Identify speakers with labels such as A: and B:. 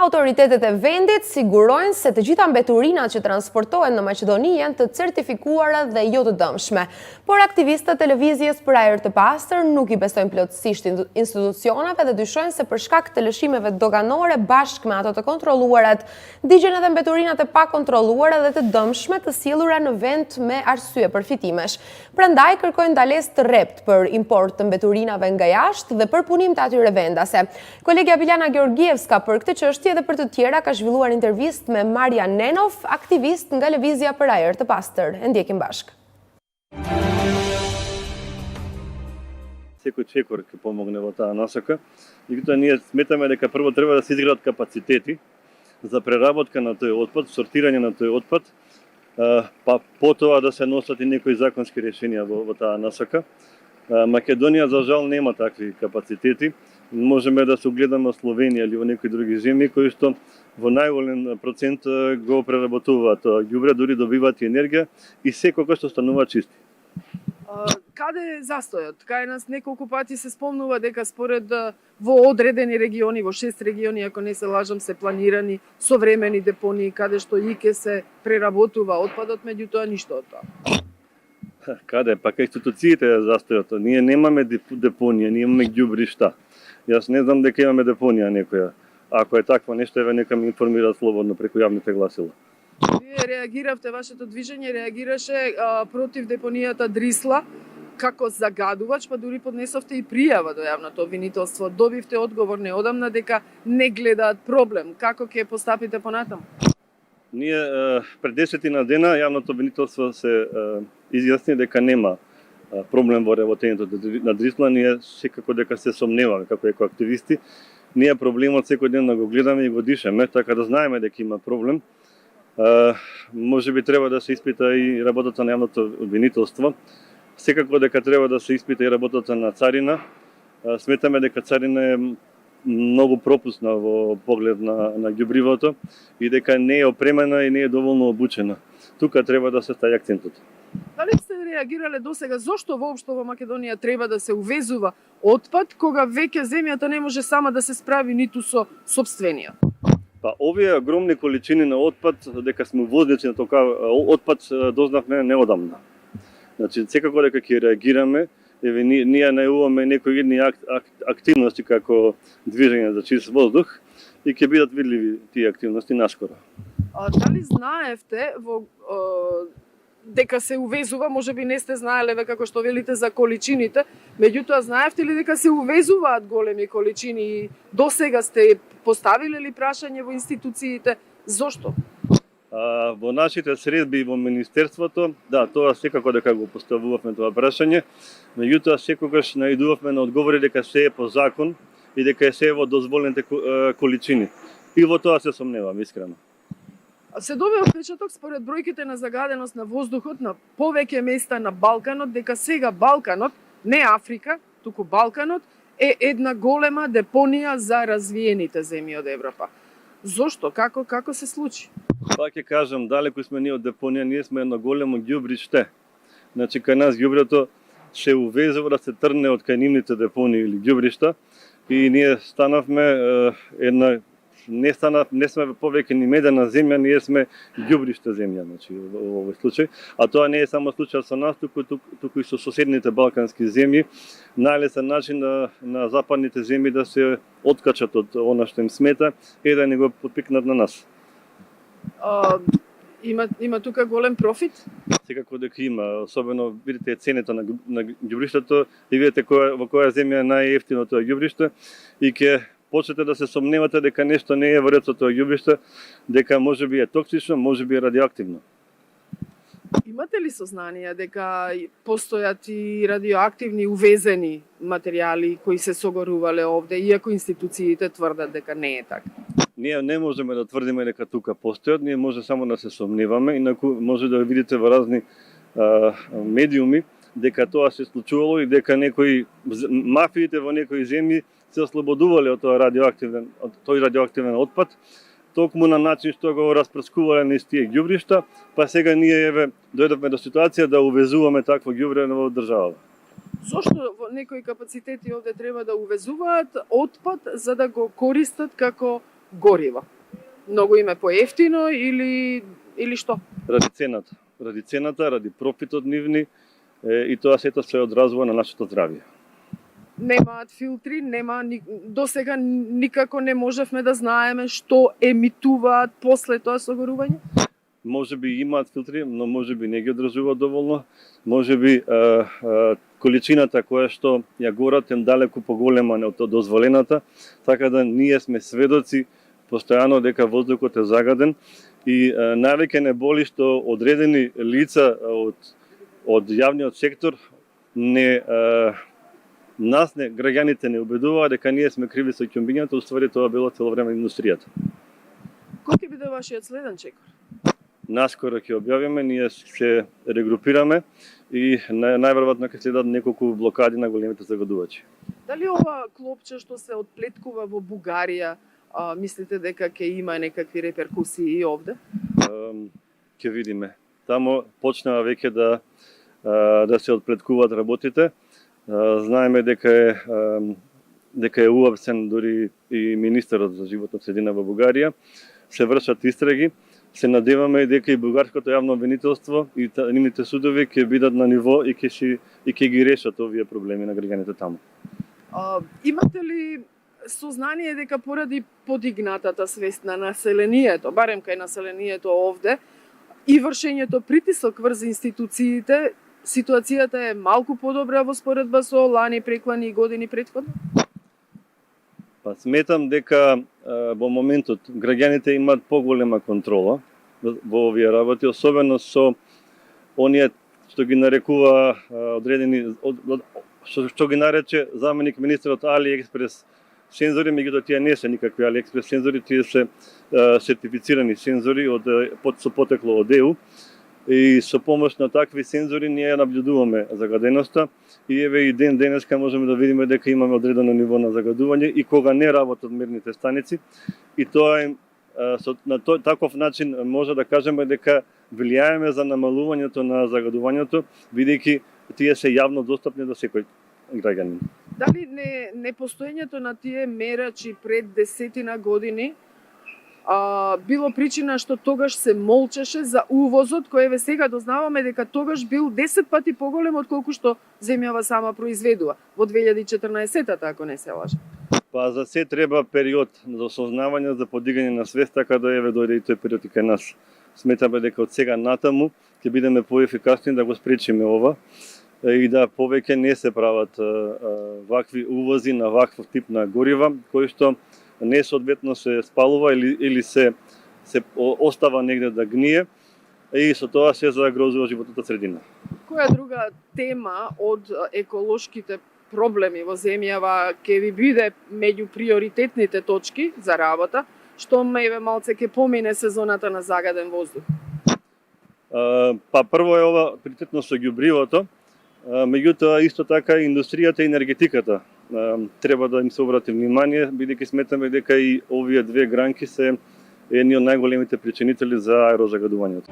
A: Autoritetet e vendit sigurojnë se të gjitha mbeturinat që transportohen në Maqedoni janë të certifikuara dhe jo të dëmshme. Por aktivistët e lëvizjes për ajër të pastër nuk i besojnë plotësisht institucioneve dhe dyshojnë se për shkak të lëshimeve doganore bashkë me ato të kontrolluarat, digjen edhe mbeturinat e pa kontrolluara dhe të dëmshme të sjellura në vend me arsye përfitimesh. Prandaj kërkojnë ndalesë të rrept për import të mbeturinave nga jashtë dhe për punim të atyre vendase. Kolegja Biljana Georgievska për këtë çështje dhe për të tjera ka zhvilluar intervistë me Marja Nenov, aktivist nga Lëvizja për ajër të pastër. E ndjekim bashkë.
B: Секој чекор ќе помогне во таа насока. Меѓутоа ние сметаме дека прво треба да се изградат капацитети за преработка на тој отпад, сортирање на тој отпад, па потоа да се носат и некои законски решенија во таа насока. Македонија за жал нема такви капацитети. Можеме да се огледаме во Словенија или во некои други земји кои што во најголем процент го преработуваат ѓубре, дури добиваат и енергија и секогаш што станува чисти.
C: Каде е застојот? Кај нас неколку пати се спомнува дека според во одредени региони, во 6 региони, ако не се лажам, се планирани современи депонии каде што и ќе се преработува отпадот, меѓутоа ништо од тоа.
B: Каде? Па кај институциите е застојот. Ние немаме депонија, ние имаме ѓубришта. Јас не знам дека имаме депонија некоја. Ако е такво нешто, еве нека ме информира слободно преку јавните гласила.
C: Вие реагиравте, вашето движење реагираше против депонијата Дрисла како загадувач, па дури поднесовте и пријава до јавното обвинителство. Добивте одговор неодамна дека не гледаат проблем. Како ќе постапите понатаму?
B: Ние пред 10 дена јавното обвинителство се изјасни дека нема проблем во работењето на Дрисла. Ние секако дека се сомневаме како екоактивисти. Ние проблемот секој ден да го гледаме и го дишеме, така да знаеме дека има проблем. Може би треба да се испита и работата на јавното обвинителство. Секако дека треба да се испита и работата на царина. Сметаме дека царина е многу пропусна во поглед на ѓубривото и дека не е опремена и не е доволно обучена. Тука треба да се стави акцентот.
C: Дали сте реагирале досега зошто воопшто во Македонија треба да се увезува отпад кога веќе земјата не може сама да се справи ниту со сопствениот?
B: Па овие огромни количини на отпад, дека сме увозници на такав отпад, дознавме неодамна. Значи, секако дека ќе реагираме, еве ние најавуваме некои едни активности како движење за чист воздух и ќе бидат видливи тие активности наскоро.
C: Дали знаевте дека се увезува, можеби не сте знаеле како што велите за количините, меѓутоа знаевте ли дека се увезуваат големи количини и досега сте поставиле ли прашање во институциите зошто?
B: Во нашите средби во Министерството, да, тоа секако дека го поставувавме тоа прашање, меѓутоа секогаш наидувавме на одговори дека се е по закон и дека се е во дозволените количини. И во тоа се сомневам, искрено.
C: Се добива впечаток според бројките на загаденост на воздухот на повеќе места на Балканот, дека сега Балканот, не Африка, туку Балканот, е една голема депонија за развиените земји од Европа. Зошто? Како се случи?
B: Па ќе кажам, далеку сме ние од депонија, ние сме едно големо ѓубриште. Значи, кај нас ѓубрето се увезува да се трне од кај нивните депонии или ѓубришта и ние станавме не сме повеќе ни медена земја, ние сме ѓубриште земја, значи во овој случај. А тоа не е само случај со нас, туку и со соседните балкански земји. Најлесен начин на западните земји да се откачат од она што им смета и да не го потпикнат на нас.
C: Има тука голем профит?
B: Секако дека има, особено видите цените на ѓубриштето и видите во која земја е најевтино тоа ѓубриште и ќе почнете да се сомневате дека нешто не е во ред со тоа ѓубриште, дека можеби е токсично, можеби е радиоактивно.
C: Имате ли сознание дека постојат и радиоактивни увезени материјали кои се согорувале овде, иако институциите тврдат дека не е така?
B: Ние не можеме да тврдиме дека тука постојат, ние може само да се сомневаме, инаку може да видите во разни медиуми дека тоа се случувало и дека некои мафиите во некои земји се ослободувале од тој радиоактивен отпад, токму на начин што го распрскувале низ тие ѓубришта, па сега ние еве дојдовме до ситуација да увезуваме такво ѓубре во државата.
C: Зошто во некои капацитети овде треба да увезуваат отпад за да го користат како гориво? Многу им е поевтино или што?
B: Ради цената. Ради цената, ради профитот нивни и тоа сето се одразува на нашето здравје.
C: Немаат филтри, до сега никако не можевме да знаеме што емитуваат после тоа согорување?
B: Може би имаат филтри, но може би не ги одржуваат доволно. Може би количината која што ја горат е далеку поголема од дозволената, така да ние сме сведоци постојано дека воздухот е загаден и највеќе не боли што одредени лица од јавниот сектор граѓаните не убедуваат дека ние сме криви со ќумбињата, уствари тоа било цело време индустријата.
C: Кој ќе биде вашиот следен чекор?
B: Наскоро ќе објавиме, ние ќе регрупираме и најверојатно ќе следат неколку блокади на големите загадувачи.
C: Дали ова клопче што се отплеткува во Бугарија, мислите дека ќе има некакви реперкусии и овде?
B: Ќе видиме. Тамо почнаа веќе да се отплеткуваат работите. Знаеме дека е уапсен дури и министерот за животна средина во Бугарија. Се вршат истраги. Се надеваме дека и бугарското јавно обвинителство и нивните судови ќе бидат на ниво и ќе ги решат овие проблеми на граѓаните таму.
C: Имате ли сознание дека поради подигнатата свест на населението, барем кај населението овде, и вршењето притисок врз институциите, ситуацијата е малку подобра во споредба со лани, преклани и години претходно?
B: Па сметам дека во моментот граѓаните имаат поголема контрола во овие работи, особено со оние што ги нарекува одредени што ги нарече заменик министерот AliExpress сензори, меѓутоа тие не се никакви AliExpress сензори, тие се сертифицирани сензори со потекло од ЕУ. И со помош на такви сензори ние наблюдуваме загаденоста и еве и денеска можеме да видиме дека имаме одредено ниво на загадување и кога не работат мерните станици и тоа на таков начин може да кажеме дека влијаеме за намалувањето на загадувањето, бидејќи тие се јавно достапни до секој граѓанин.
C: Дали непостоењето на тие мерачи пред 10 години било причина што тогаш се молчеше за увозот, кој еве сега дознаваме дека тогаш бил 10 пати поголем од колку што земјава сама произведува во 2014-та, ако не се лажам.
B: Па за се треба период за осознавање, за подигање на свест, така да еве дојде и тој период и кај нас. Сметаме дека од сега натаму ќе бидеме поефикасни да го спречиме ова и да повеќе не се прават вакви увози на ваков тип на горива, кои што несоодветно се спалува или се остава негде да гние и со тоа се загрозува животната средина.
C: Која друга тема од еколошките проблеми во земјава ќе ви биде меѓу приоритетните точки за работа, што еве малце ќе помине сезоната на загаден воздух?
B: Па прво е ова приоритетно со ѓубривото, меѓутоа исто така и индустријата и енергетиката треба да им се обрати внимание, бидејќи сметаме дека и овие две гранки се едни од најголемите причинители за аерозагадувањето.